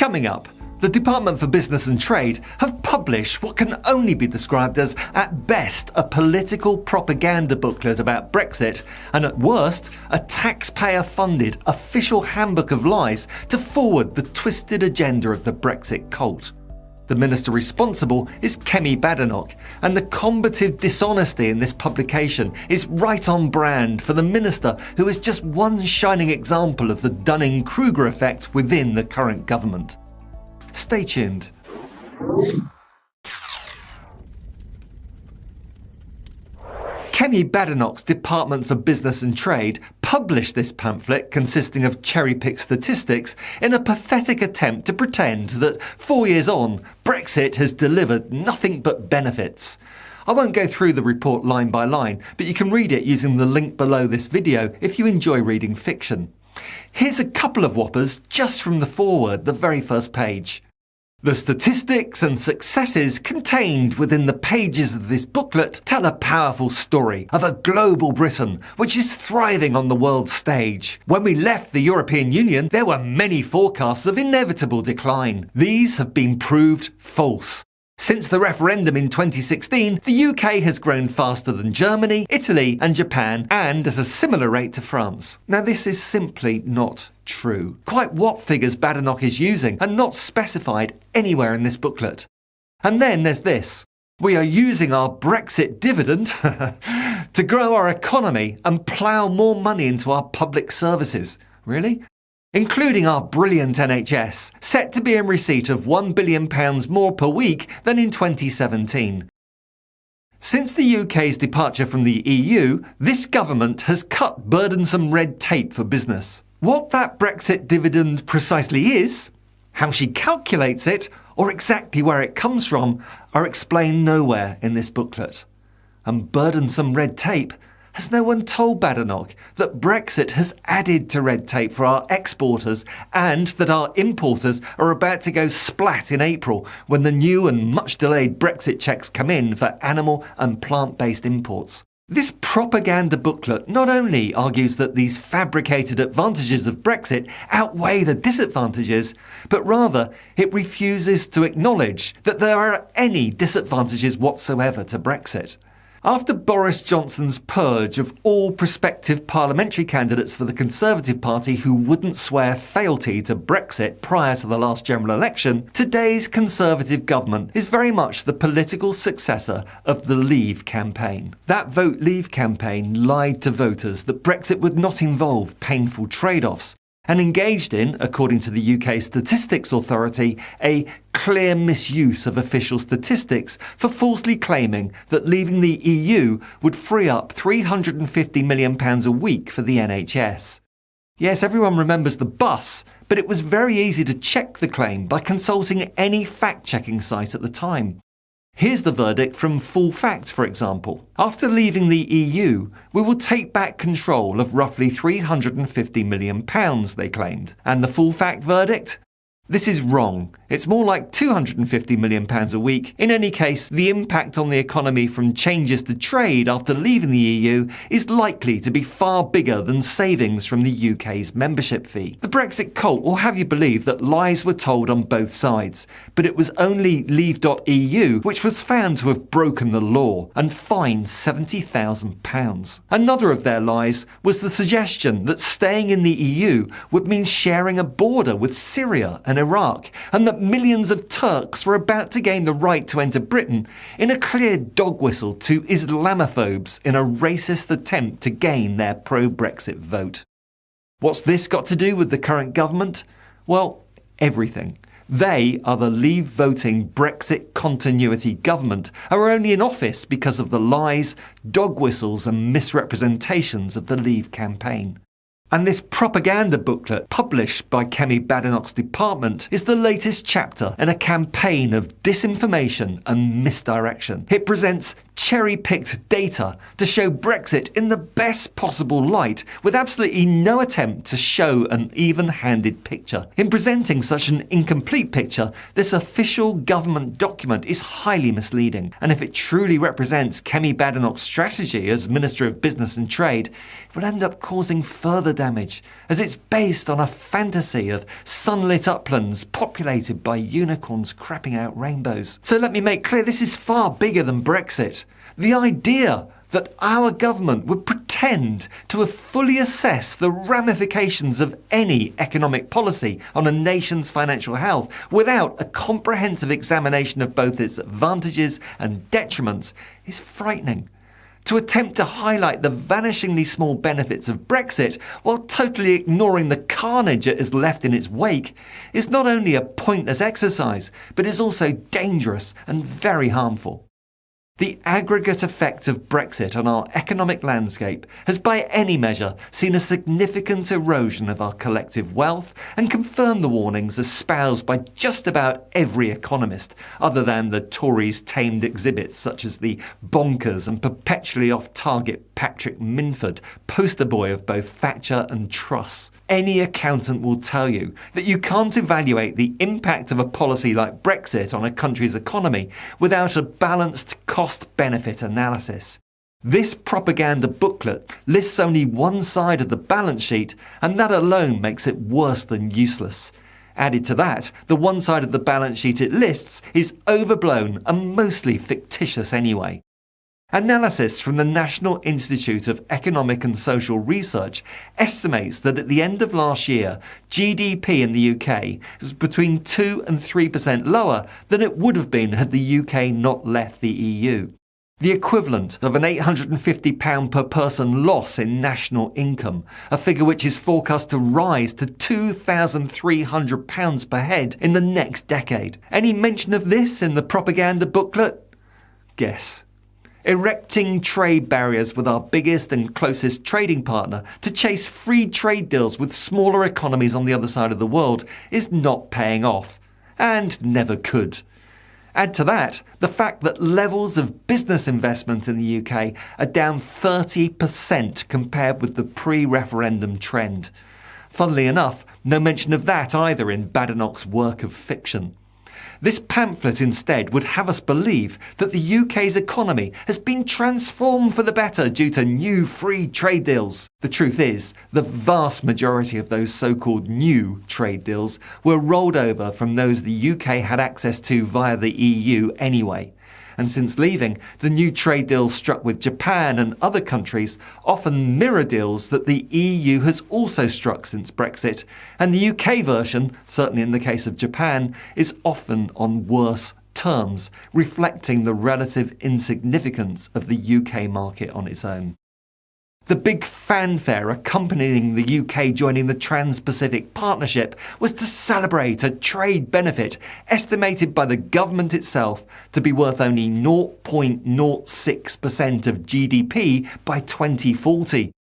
Coming up, the Department for Business and Trade have published what can only be described as, at best, a political propaganda booklet about Brexit, and at worst, a taxpayer-funded official handbook of lies to forward the twisted agenda of the Brexit cult. The minister responsible is Kemi Badenoch, and the combative dishonesty in this publication is right on brand for the minister who is just one shining example of the Dunning Kruger effect within the current government. Stay tuned. Kemi Badenoch's Department for Business and Trade published this pamphlet consisting of cherry-picked statistics in a pathetic attempt to pretend that 4 years on, Brexit has delivered nothing but benefits. I won't go through the report line by line, but you can read it using the link below this video if you enjoy reading fiction. Here's a couple of whoppers just from the foreword, the very first page. The statistics and successes contained within the pages of this booklet tell a powerful story of a global Britain which is thriving on the world stage. When we left the European Union, there were many forecasts of inevitable decline. These have been proved false. Since the referendum in 2016, the UK has grown faster than Germany, Italy and Japan, and at a similar rate to France. Now this is simply not true. Quite what figures Badenoch is using are not specified anywhere in this booklet. And then there's this. We are using our Brexit dividend to grow our economy and plough more money into our public services. Really? Including our brilliant NHS, set to be in receipt of £1 billion more per week than in 2017. Since the UK's departure from the EU, this government has cut burdensome red tape for business. What that Brexit dividend precisely is, how she calculates it, or exactly where it comes from, are explained nowhere in this booklet. And burdensome red tape? Has no one told Badenoch that Brexit has added to red tape for our exporters and that our importers are about to go splat in April when the new and much delayed Brexit checks come in for animal and plant-based imports? This propaganda booklet not only argues that these fabricated advantages of Brexit outweigh the disadvantages, but rather it refuses to acknowledge that there are any disadvantages whatsoever to Brexit. After Boris Johnson's purge of all prospective parliamentary candidates for the Conservative Party who wouldn't swear fealty to Brexit prior to the last general election, today's Conservative government is very much the political successor of the Leave campaign. That Vote Leave campaign lied to voters that Brexit would not involve painful trade-offs, and engaged in, according to the UK Statistics Authority, a clear misuse of official statistics for falsely claiming that leaving the EU would free up £350 million a week for the NHS. Yes, everyone remembers the bus, but it was very easy to check the claim by consulting any fact-checking site at the time. Here's the verdict from Full Fact, for example. After leaving the EU, we will take back control of roughly £350 million, they claimed. And the Full Fact verdict? This is wrong. It's more like £250 million a week. In any case, the impact on the economy from changes to trade after leaving the EU is likely to be far bigger than savings from the UK's membership fee. The Brexit cult will have you believe that lies were told on both sides, but it was only Leave.eu which was found to have broken the law and fined £70,000. Another of their lies was the suggestion that staying in the EU would mean sharing a border with Syria and Iraq, and that millions of Turks were about to gain the right to enter Britain in a clear dog whistle to Islamophobes in a racist attempt to gain their pro-Brexit vote. What's this got to do with the current government? Well, everything. They are the Leave-voting Brexit continuity government and are only in office because of the lies, dog whistles and misrepresentations of the Leave campaign. And this propaganda booklet, published by Kemi Badenoch's department, is the latest chapter in a campaign of disinformation and misdirection. It presents cherry-picked data to show Brexit in the best possible light, with absolutely no attempt to show an even-handed picture. In presenting such an incomplete picture, this official government document is highly misleading, and if it truly represents Kemi Badenoch's strategy as Minister of Business and Trade, it will end up causing further damage, as it's based on a fantasy of sunlit uplands populated by unicorns crapping out rainbows. So let me make clear, this is far bigger than Brexit. The idea that our government would pretend to have fully assessed the ramifications of any economic policy on a nation's financial health without a comprehensive examination of both its advantages and detriments is frightening. To attempt to highlight the vanishingly small benefits of Brexit while totally ignoring the carnage it has left in its wake is not only a pointless exercise, but is also dangerous and very harmful. The aggregate effect of Brexit on our economic landscape has by any measure seen a significant erosion of our collective wealth and confirmed the warnings espoused by just about every economist, other than the Tories' tamed exhibits such as the bonkers and perpetually off-target Patrick Minford, poster boy of both Thatcher and Truss. Any accountant will tell you that you can't evaluate the impact of a policy like Brexit on a country's economy without a balanced cost-benefit analysis. This propaganda booklet lists only one side of the balance sheet, and that alone makes it worse than useless. Added to that, the one side of the balance sheet it lists is overblown and mostly fictitious anyway. Analysis from the National Institute of Economic and Social Research estimates that at the end of last year, GDP in the UK was between 2 and 3% lower than it would have been had the UK not left the EU. The equivalent of an £850 per person loss in national income, a figure which is forecast to rise to £2,300 per head in the next decade. Any mention of this in the propaganda booklet? Guess. Erecting trade barriers with our biggest and closest trading partner to chase free trade deals with smaller economies on the other side of the world is not paying off, and never could. Add to that the fact that levels of business investment in the UK are down 30% compared with the pre-referendum trend. Funnily enough, no mention of that either in Badenoch's work of fiction. This pamphlet instead would have us believe that the UK's economy has been transformed for the better due to new free trade deals. The truth is, the vast majority of those so-called new trade deals were rolled over from those the UK had access to via the EU anyway. And since leaving, the new trade deals struck with Japan and other countries often mirror deals that the EU has also struck since Brexit, and the UK version, certainly in the case of Japan, is often on worse terms, reflecting the relative insignificance of the UK market on its own. The big fanfare accompanying the UK joining the Trans-Pacific Partnership was to celebrate a trade benefit estimated by the government itself to be worth only 0.06% of GDP by 2040.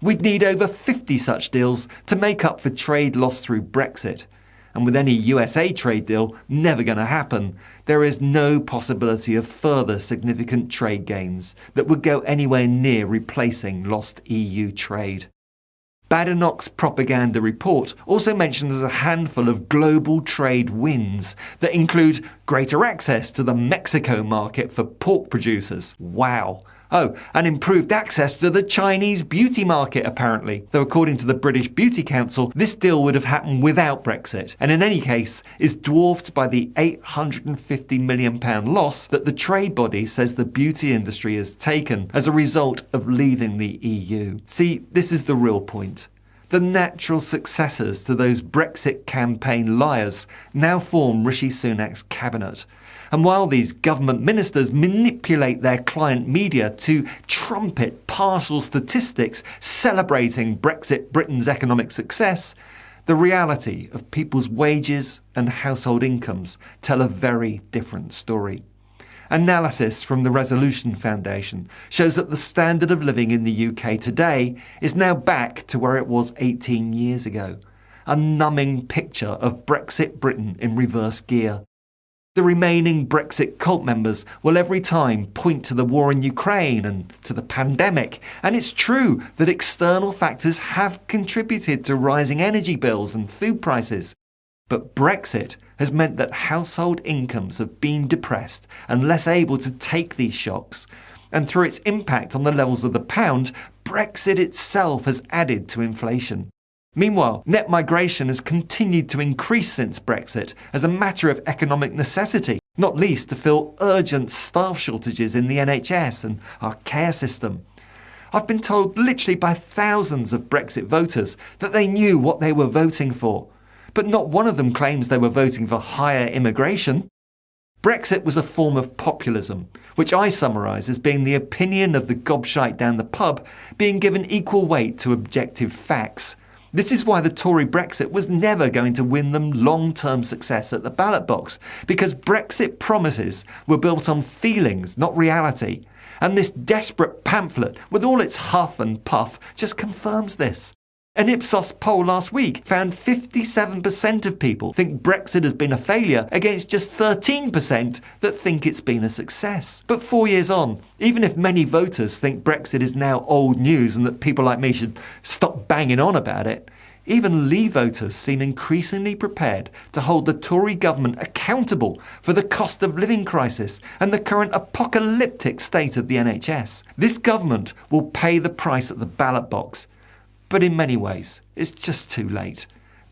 We'd need over 50 such deals to make up for trade lost through Brexit. And with any USA trade deal never going to happen, there is no possibility of further significant trade gains that would go anywhere near replacing lost EU trade. Badenoch's propaganda report also mentions a handful of global trade wins that include greater access to the Mexico market for pork producers. Wow! Oh, and improved access to the Chinese beauty market, apparently. Though according to the British Beauty Council, this deal would have happened without Brexit, and in any case is dwarfed by the £850 million loss that the trade body says the beauty industry has taken as a result of leaving the EU. See, this is the real point. The natural successors to those Brexit campaign liars now form Rishi Sunak's cabinet. And while these government ministers manipulate their client media to trumpet partial statistics celebrating Brexit Britain's economic success, the reality of people's wages and household incomes tell a very different story. Analysis from the Resolution Foundation shows that the standard of living in the UK today is now back to where it was 18 years ago. A numbing picture of Brexit Britain in reverse gear. The remaining Brexit cult members will every time point to the war in Ukraine and to the pandemic, and it's true that external factors have contributed to rising energy bills and food prices. But Brexit has meant that household incomes have been depressed and less able to take these shocks. And through its impact on the levels of the pound, Brexit itself has added to inflation. Meanwhile, net migration has continued to increase since Brexit as a matter of economic necessity, not least to fill urgent staff shortages in the NHS and our care system. I've been told literally by thousands of Brexit voters that they knew what they were voting for, but not one of them claims they were voting for higher immigration. Brexit was a form of populism, which I summarise as being the opinion of the gobshite down the pub being given equal weight to objective facts. This is why the Tory Brexit was never going to win them long-term success at the ballot box, because Brexit promises were built on feelings, not reality. And this desperate pamphlet, with all its huff and puff, just confirms this. An Ipsos poll last week found 57% of people think Brexit has been a failure, against just 13% that think it's been a success. But 4 years on, even if many voters think Brexit is now old news and that people like me should stop banging on about it, even Leave voters seem increasingly prepared to hold the Tory government accountable for the cost of living crisis and the current apocalyptic state of the NHS. This government will pay the price at the ballot box. But in many ways, it's just too late.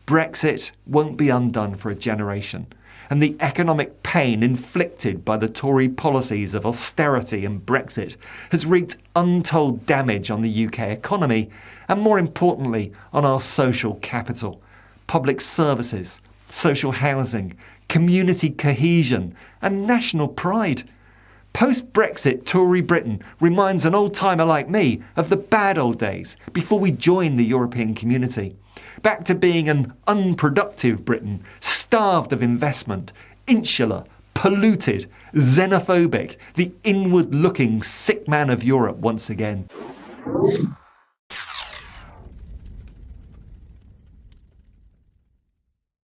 Brexit won't be undone for a generation, and the economic pain inflicted by the Tory policies of austerity and Brexit has wreaked untold damage on the UK economy, and more importantly, on our social capital, public services, social housing, community cohesion, and national pride. Post-Brexit Tory Britain reminds an old-timer like me of the bad old days before we joined the European community. Back to being an unproductive Britain, starved of investment, insular, polluted, xenophobic, the inward-looking sick man of Europe once again.